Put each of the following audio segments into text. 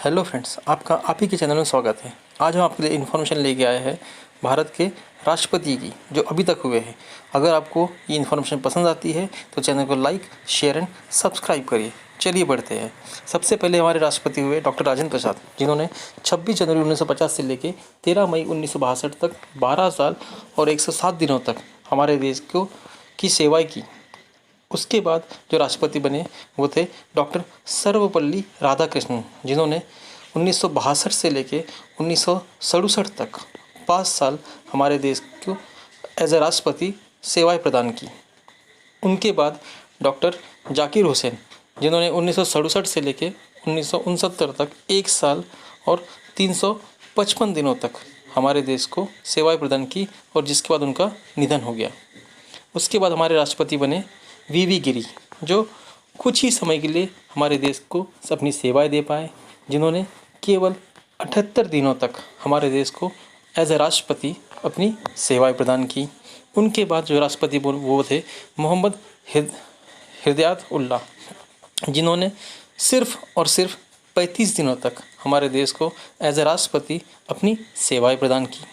Hello friends, आपका आप ही के चैनल में स्वागत है। आज हम आपके लिए इन्फॉर्मेशन लेके आए हैं भारत के राष्ट्रपति की जो अभी तक हुए हैं। अगर आपको ये इन्फॉर्मेशन पसंद आती है तो चैनल को लाइक, शेयर एंड सब्सक्राइब करिए। चलिए बढ़ते हैं। सबसे पहले हमारे राष्ट्रपति हुए डॉक्टर राजेंद्र प्रसाद, जिन्होंने 26 जनवरी 1950 से लेकर 13 मई 1962 तक 12 साल और 107 दिनों तक हमारे देश को की सेवाएँ की। उसके बाद जो राष्ट्रपति बने वो थे डॉक्टर सर्वपल्ली राधाकृष्णन, जिन्होंने 1962 से लेके 1967 तक 5 साल हमारे देश को एज ए राष्ट्रपति सेवाएं प्रदान की। उनके बाद डॉक्टर जाकिर हुसैन, जिन्होंने 1967 से लेके 1969 तक 1 साल और 355 दिनों तक हमारे देश को सेवाएं प्रदान की और जिसके बाद उनका निधन हो गया। उसके बाद हमारे राष्ट्रपति बने वी गिरी, जो कुछ ही समय के लिए हमारे देश को अपनी सेवाएं दे पाए, जिन्होंने केवल 78 दिनों तक हमारे देश को एज ए राष्ट्रपति अपनी सेवाएं प्रदान की। उनके बाद जो राष्ट्रपति वो थे मोहम्मद हिदायत उल्लाह, जिन्होंने सिर्फ और सिर्फ 35 दिनों तक हमारे देश को एज ए राष्ट्रपति अपनी सेवाएं प्रदान की।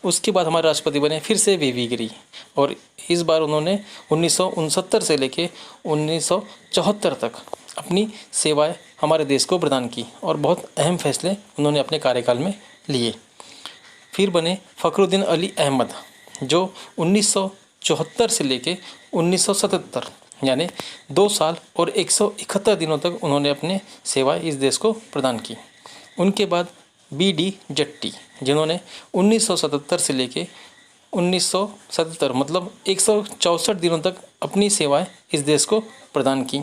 उसके बाद हमारे राष्ट्रपति बने फिर से वी गिरी, और इस बार उन्होंने 1969 से लेके 1974 तक अपनी सेवाएं हमारे देश को प्रदान की और बहुत अहम फैसले उन्होंने अपने कार्यकाल में लिए। फिर बने फ़खरुद्दीन अली अहमद, जो 1974 से लेके 1977 यानी 2 साल और 171 दिनों तक उन्होंने अपने सेवाएं इस देश को प्रदान की। उनके बाद BD जट्टी, जिन्होंने 1977 से लेके 1977 मतलब 164 दिनों तक अपनी सेवाएं इस देश को प्रदान की।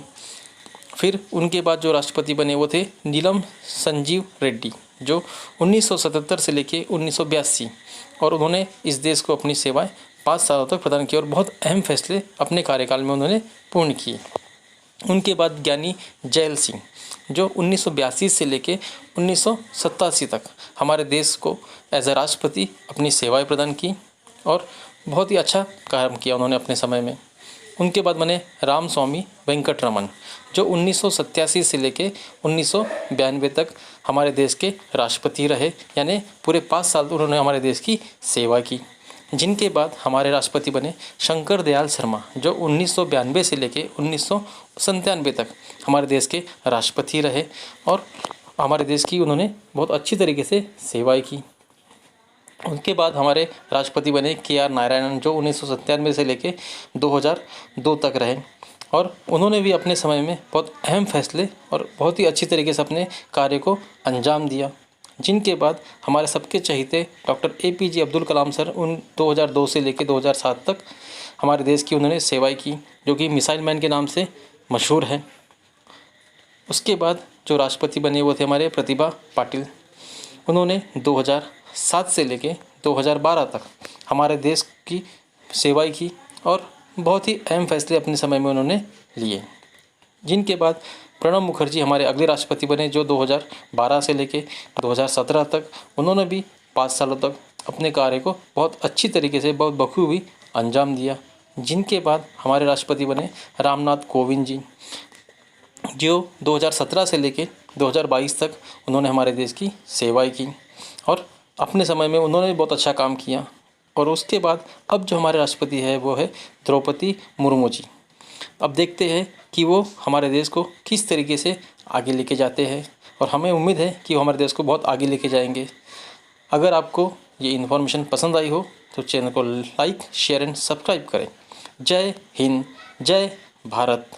फिर उनके बाद जो राष्ट्रपति बने वो थे नीलम संजीव रेड्डी, जो 1977 से लेके 1982, और उन्होंने इस देश को अपनी सेवाएं 5 सालों तक प्रदान की और बहुत अहम फैसले अपने कार्यकाल में उन्होंने पूर्ण किए। उनके बाद ज्ञानी जैल सिंह, जो 1982 से लेके 1987 तक हमारे देश को एज ए राष्ट्रपति अपनी सेवाएं प्रदान की और बहुत ही अच्छा काम किया उन्होंने अपने समय में। उनके बाद बने रामस्वामी वेंकटरमन, जो 1987 से लेके 1992 तक हमारे देश के राष्ट्रपति रहे, यानी पूरे 5 साल उन्होंने हमारे देश की सेवा की। जिनके बाद हमारे राष्ट्रपति बने शंकर दयाल शर्मा, जो 1992 से लेके 1997 तक हमारे देश के राष्ट्रपति रहे और हमारे देश की उन्होंने बहुत अच्छी तरीके से सेवाएं की। उनके बाद हमारे राष्ट्रपति बने KR नारायणन, जो 1997 से लेके 2002 तक रहे और उन्होंने भी अपने समय में बहुत अहम फैसले और बहुत ही अच्छी तरीके से अपने कार्य को अंजाम दिया। जिनके बाद हमारे सबके चहेते doctor APJ Abdul Kalam sir 2002 से लेकर 2007 तक हमारे देश की उन्होंने सेवाएं की, जो कि मिसाइल मैन के नाम से मशहूर है। उसके बाद जो राष्ट्रपति बने वो थे हमारे प्रतिभा पाटिल, उन्होंने 2007 से लेकर 2012 तक हमारे देश की सेवाएं की और बहुत ही अहम फैसले अपने समय में उन्होंने लिए। जिनके बाद प्रणब मुखर्जी हमारे अगले राष्ट्रपति बने, जो 2012 से लेके 2017 तक उन्होंने भी 5 सालों तक अपने कार्य को बहुत अच्छी तरीके से बहुत बखूबी अंजाम दिया। जिनके बाद हमारे राष्ट्रपति बने रामनाथ कोविंद जी, जो 2017 से लेके 2022 तक उन्होंने हमारे देश की सेवाएं की और अपने समय में उन्होंने बहुत अच्छा काम किया। और उसके बाद अब जो हमारे राष्ट्रपति है वो है द्रौपदी मुर्मू जी। अब देखते हैं कि वो हमारे देश को किस तरीके से आगे लेके जाते हैं और हमें उम्मीद है कि वो हमारे देश को बहुत आगे लेके जाएंगे। अगर आपको ये इन्फॉर्मेशन पसंद आई हो तो चैनल को लाइक, शेयर एंड सब्सक्राइब करें। जय हिंद, जय भारत।